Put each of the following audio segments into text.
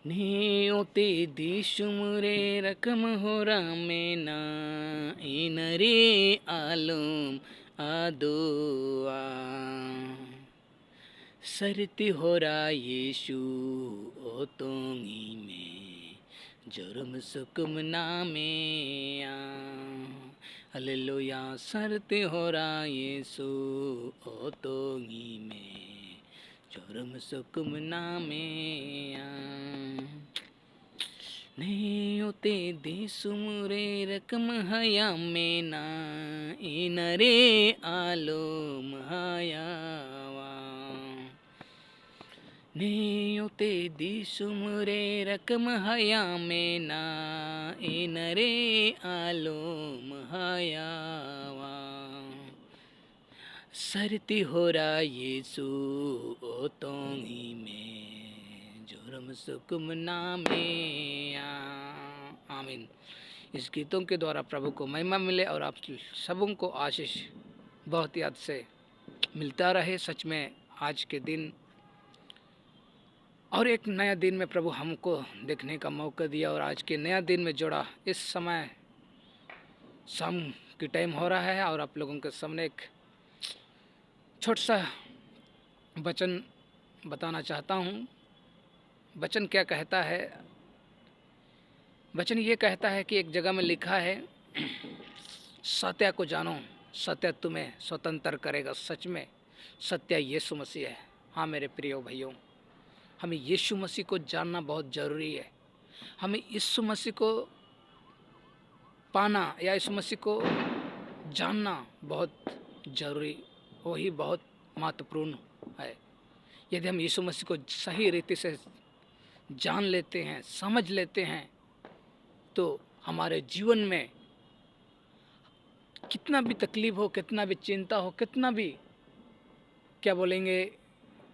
नीओते दिशुमुरे रकम हो रामेना इनरे आलम आदोआ सरती हो रा यीशु ओ तोंगी में जुर्म सुकुम नामे आ हालेलुया सरती हो रा यीशु ओ तोंगी में जुर्म सुकुम नामे आ नहीं होते दिसुमुरे रकम हया में ना इनरे आलोम हयावा नहीं होते दिसुमुरे रकम हया में ना इनरे आलोम हयावा सरती हो रहा यीशु ओ तोंगी में जुर्म सुकुम नामे आमीन। इस गीतों के द्वारा प्रभु को महिमा मिले और आप सबों को आशीष बहुत याद से मिलता रहे। सच में आज के दिन और एक नया दिन में प्रभु हमको देखने का मौका दिया और आज के नया दिन में जोड़ा। इस समय शाम की टाइम हो रहा है और आप लोगों के सामने एक छोटा सा वचन बताना चाहता हूँ। वचन क्या कहता है? वचन ये कहता है कि एक जगह में लिखा है, सत्य को जानो, सत्य तुम्हें स्वतंत्र करेगा। सच में सत्य यीशु मसीह है। हाँ मेरे प्रिय भाइयों, हमें यीशु मसीह को जानना बहुत ज़रूरी है। हमें यीशु मसीह को पाना या यीशु मसीह को जानना बहुत ज़रूरी, वही बहुत महत्वपूर्ण है। यदि हम यीशु मसीह को सही रीति से जान लेते हैं, समझ लेते हैं, तो हमारे जीवन में कितना भी तकलीफ हो, कितना भी चिंता हो, कितना भी क्या बोलेंगे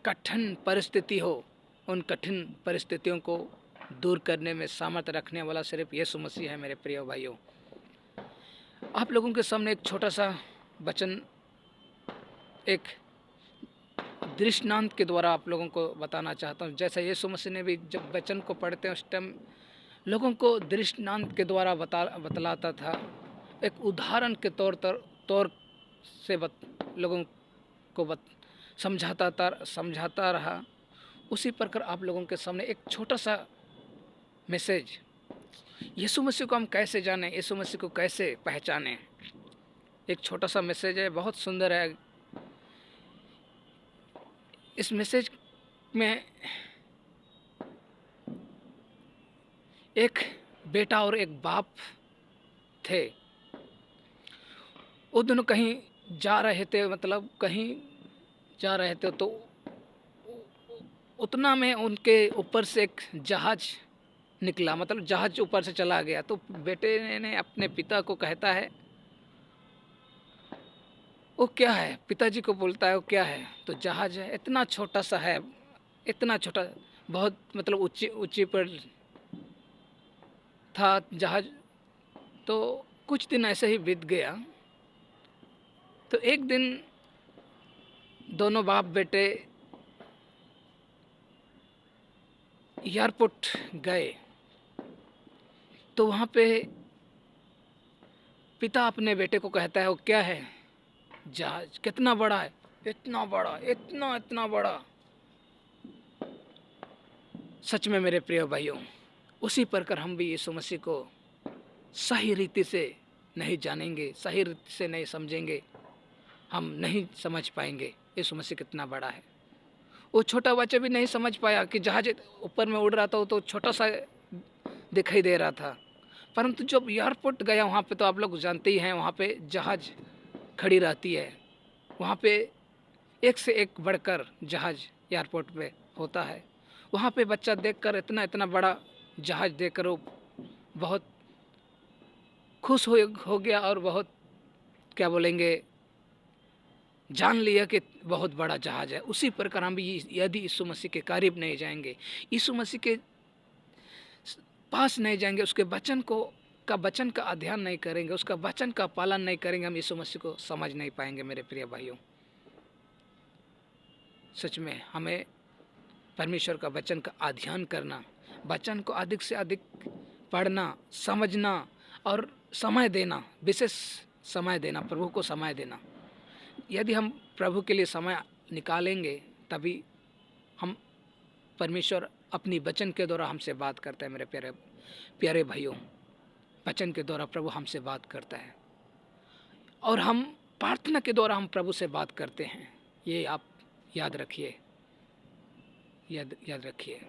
कठिन परिस्थिति हो, उन कठिन परिस्थितियों को दूर करने में सामर्थ्य रखने वाला सिर्फ यीशु मसीह है। मेरे प्रिय भाइयों, आप लोगों के सामने एक छोटा सा वचन एक दृष्टांत के द्वारा आप लोगों को बताना चाहता हूँ। जैसे यीशु मसीह ने भी जब वचन को पढ़ते हैं उस टाइम लोगों को दृष्टांत के द्वारा बतलाता था, एक उदाहरण के तौर से लोगों को समझाता रहा। उसी प्रकार आप लोगों के सामने एक छोटा सा मैसेज, यीशु मसीह को हम कैसे जानें, यीशु मसीह को कैसे पहचानें, एक छोटा सा मैसेज है, बहुत सुंदर है। इस मैसेज में एक बेटा और एक बाप थे। वो दोनों कहीं जा रहे थे, मतलब कहीं जा रहे थे, तो उतना में उनके ऊपर से एक जहाज निकला, मतलब जहाज ऊपर से चला गया। तो बेटे ने अपने पिता को कहता है, वो क्या है? पिताजी को बोलता है, वो क्या है? तो जहाज है, इतना छोटा सा है, इतना छोटा, बहुत मतलब ऊंची पर था जहाज। तो कुछ दिन ऐसे ही बीत गया। तो एक दिन दोनों बाप बेटे एयरपोर्ट गए। तो वहाँ पे पिता अपने बेटे को कहता है, वो क्या है? जहाज। कितना बड़ा है? इतना बड़ा, इतना बड़ा। सच में मेरे प्रिय भाइयों, उसी प्रकार हम भी यीशु मसीह को सही रीति से नहीं जानेंगे, सही रीति से नहीं समझेंगे, हम नहीं समझ पाएंगे यीशु मसीह कितना बड़ा है। वो छोटा बच्चा भी नहीं समझ पाया कि जहाज ऊपर में उड़ रहा था, तो छोटा सा दिखाई दे रहा था। परंतु जब एयरपोर्ट गया, वहाँ पे तो आप लोग जानते ही हैं, वहाँ पे जहाज खड़ी रहती है। वहाँ पे एक से एक बढ़कर जहाज एयरपोर्ट पे होता है। वहाँ पे बच्चा देखकर इतना बड़ा जहाज देखकर वो बहुत खुश हो गया और बहुत क्या बोलेंगे जान लिया कि बहुत बड़ा जहाज है। उसी प्रकार हम भी यदि यीशु मसीह के करीब नहीं जाएंगे, यीशु मसीह के पास नहीं जाएंगे, उसके वचन का अध्ययन नहीं करेंगे, उसका वचन का पालन नहीं करेंगे, हम यीशु मसीह को समझ नहीं पाएंगे। मेरे प्रिय भाइयों, सच में हमें परमेश्वर का वचन का अध्ययन करना, वचन को अधिक से अधिक पढ़ना, समझना और समय देना, विशेष समय देना, प्रभु को समय देना। यदि हम प्रभु के लिए समय निकालेंगे तभी हम परमेश्वर अपनी वचन के द्वारा हमसे बात करता है। मेरे प्यारे प्यारे भाइयों, वचन के द्वारा प्रभु हमसे बात करता है और हम प्रार्थना के द्वारा हम प्रभु से बात करते हैं। ये आप याद रखिए, याद रखिए।